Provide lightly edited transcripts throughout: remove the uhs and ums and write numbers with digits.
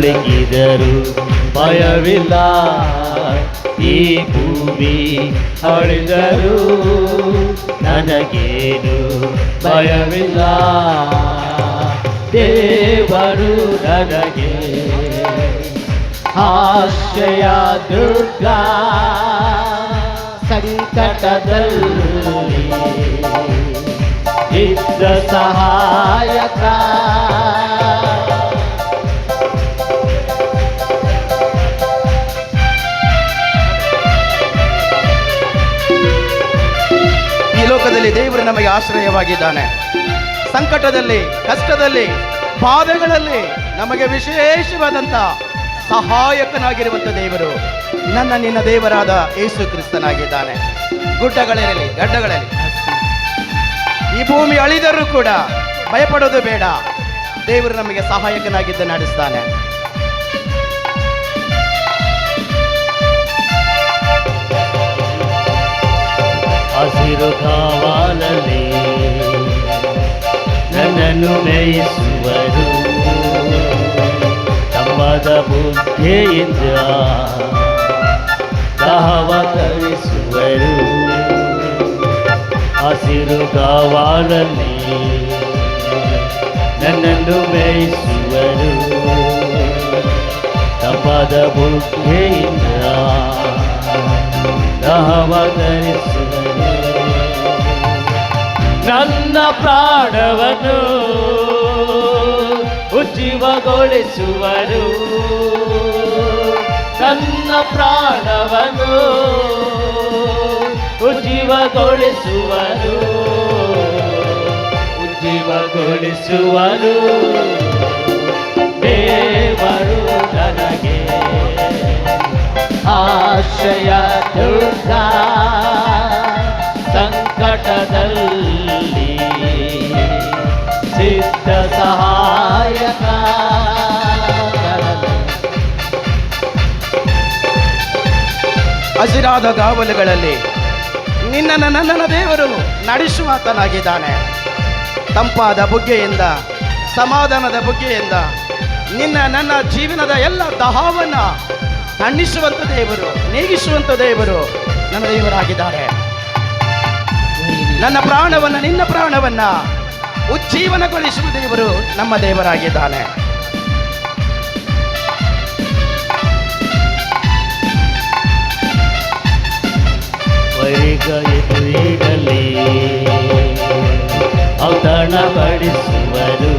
ಮುಳುಗಿದರು ಭಯವಿಲ್ಲ, ಈ ಭೂಮಿ ಅಳಿದರು ನನಗೇನು ಭಯವಿಲ್ಲ. ದೇವರು ನನಗೆ ಆಶ್ರಯ ದುರ್ಗ, ಸಂಕಟದಲ್ಲಿ ಇದ್ದ ಸಹಾಯಕ. ಈ ಲೋಕದಲ್ಲಿ ದೇವರು ನಮಗೆ ಆಶ್ರಯವಾಗಿದ್ದಾನೆ. ಸಂಕಟದಲ್ಲಿ, ಕಷ್ಟದಲ್ಲಿ, ಬಾಧೆಗಳಲ್ಲಿ ನಮಗೆ ವಿಶೇಷವಾದಂಥ ಸಹಾಯಕನಾಗಿರುವಂಥ ದೇವರು ನಿನ್ನ ದೇವರಾದ ಯೇಸು ಕ್ರಿಸ್ತನಾಗಿದ್ದಾನೆ. ಗುಡ್ಡಗಳಿರಲಿ, ಗಡ್ಡಗಳಲ್ಲಿ ಈ ಭೂಮಿ ಅಳಿದರೂ ಕೂಡ ಭಯಪಡೋದು ಬೇಡ. ದೇವರು ನಮಗೆ ಸಹಾಯಕನಾಗಿದ್ದು ನಡೆಸ್ತಾನೆ. ಹಸಿರು ಕಾವಲಲ್ಲಿ ನನ್ನನ್ನು ಮೇಯಿಸುವರು, ತಮ್ಮದ ಬುದ್ಧಿಯಿಂದ ದಾಹವ ತರಿಸುವರು. ಹಸಿರು ಕಾವಲಲ್ಲಿ ನನ್ನನ್ನು ಮೇಯಿಸುವರು, ತಮ್ಮದ ಬುದ್ಧಿಯಿಂದ ದಾಹವ ತರಿಸುವರು. ನನ್ನ ಪ್ರಾಣವನ್ನು ಉಜ್ಜೀವಗೊಳಿಸುವರು, ನನ್ನ ಪ್ರಾಣವನ್ನು ಉಜ್ಜೀವಗೊಳಿಸುವರು, ಉಜ್ಜೀವಗೊಳಿಸುವರು. ದೇವರು ನನಗೆ ಆಶ್ರಯ ದುರ್ಗ, ಸಂಕಟದಲ್ಲಿ ಸಿದ್ಧ ಸಹಾಯಕ. ಹಸಿರಾದ ಗಾವಲುಗಳಲ್ಲಿ ನನ್ನನ್ನು ದೇವರು ನಡೆಸುವಾತನಾಗಿದ್ದಾನೆ. ತಂಪಾದ ಬುಗ್ಗೆಯಿಂದ, ಸಮಾಧಾನದ ಬುಗ್ಗೆಯಿಂದ ನನ್ನ ಜೀವನದ ಎಲ್ಲ ದಾಹವನ್ನು ತಣಿಸುವಂಥ ದೇವರು, ನೀಗಿಸುವಂಥ ದೇವರು ನನ್ನ ದೇವರಾಗಿದ್ದಾರೆ. ನನ್ನ ಪ್ರಾಣವನ್ನು, ನಿನ್ನ ಪ್ರಾಣವನ್ನು ಉಜ್ಜೀವನಗೊಳಿಸುವ ದೇವರು ನಮ್ಮ ದೇವರಾಗಿದ್ದಾನೆ. ವೈರಿಗಲಿ ಔತಣ ಪಡಿಸುವರು,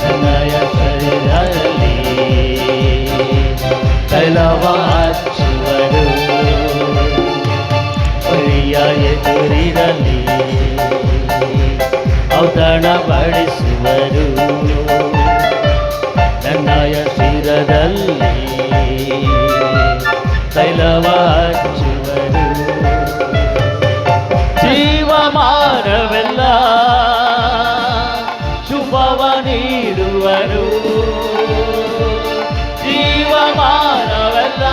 ನನ್ನಯ ಶರೀರದಲ್ಲಿ ತೈಲವ ಹಚ್ಚುವರು. ವೈರಿಯ ಎದುರಿರಲಿ ಔತಣ ಪಡಿಸುವರು, ನನ್ನಯ ಶಿರದಲ್ಲಿ ತೈಲವ ಹಚ್ಚುವರು. ಜೀವಮಾನವೆಲ್ಲ ಶುಭವ ನೀಡುವರು, ಜೀವಮಾನವೆಲ್ಲ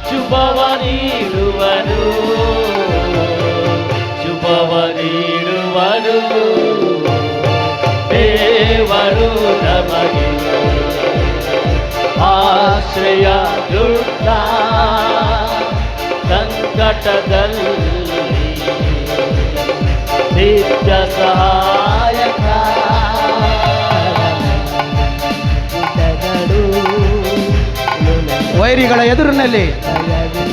ಶುಭವ ನೀಡುವರು, ಶುಭವ ನೀಡುವರು. ದೇವರು ನಮಗೆ ಆಶ್ರಯ ದುರ್ಗ, ಸಂಕಟದಲ್ಲಿ ಸಿದ್ಧ ಸಹಾಯಕ. ವೈರಿಗಳ ಎದುರಿನಲ್ಲಿ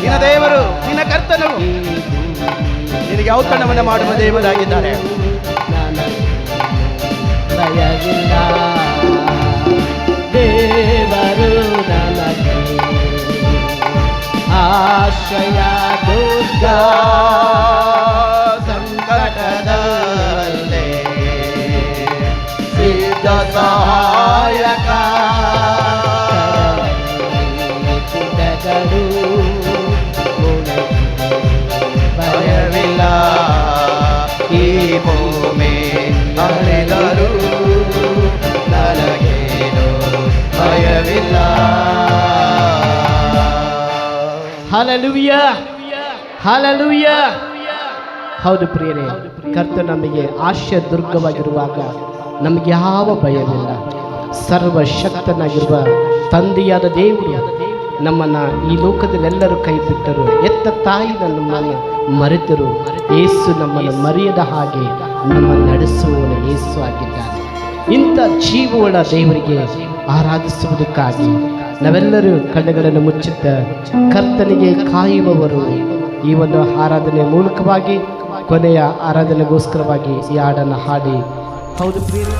ನಿನ್ನ ದೇವರು, ನಿನ್ನ ಕರ್ತನು ನಿನಗೆ ಔತಣವನ್ನು ಮಾಡುವ ದೇವರಾಗಿದ್ದಾರೆ. ಭಯವಿಲ್ಲ, ದೇವರು ನನಗೆ ಆಶ್ರಯ ದುರ್ಗ, ಸಂಕಟದಲ್ಲಿ ಸಿದ್ಧ ಸಹಾಯಕ. ಭಯವಿಲ್ಲ, ಈ ಭೂಮಿ ಅಳಿದರು ನನಗೇನು ಭಯವಿಲ್ಲ. Hallelujah, hallelujah. ಹೌದು ಪ್ರಿಯರೇ, ಕರ್ತನು ನಮಗೆ ಆಶ್ರಯ ದುರ್ಗವಾಗಿರುವಾಗ ನಮಗೆ ಯಾವ ಭಯವಿಲ್ಲ. ಸರ್ವಶಕ್ತನಾಗಿರುವ ತಂದೆಯಾದ ದೇವರು ನಮ್ಮನ್ನು ಈ ಲೋಕದಲ್ಲೆಲ್ಲರೂ ಕೈ ಬಿಟ್ಟರು, ಎತ್ತ ತಾಯಿನ ನಮ್ಮನ್ನು ಮರೆತರು. ಯೇಸು ನಮ್ಮನ್ನು ಮರೆಯದ ಹಾಗೆ ನಮ್ಮ ನಡೆಸುವವನು ಯೇಸು ಆಗಿದ್ದಾನೆ. ಇಂಥ ಜೀವವುಳ್ಳ ದೇವರಿಗೆ ಆರಾಧಿಸುವುದಕ್ಕಾಗಿ ನಾವೆಲ್ಲರೂ ಕಣ್ಣುಗಳನ್ನು ಮುಚ್ಚುತ್ತ ಕರ್ತನಿಗೆ ಕಾಯುವವರು ಈ ಒಂದು ಆರಾಧನೆ ಮೂಲಕವಾಗಿ ಕೊನೆಯ ಆರಾಧನೆಗೋಸ್ಕರವಾಗಿ ಈ ಹಾಡನ್ನು ಹಾಡಿ. ಹೌದು ಪ್ರಿಯರೇ.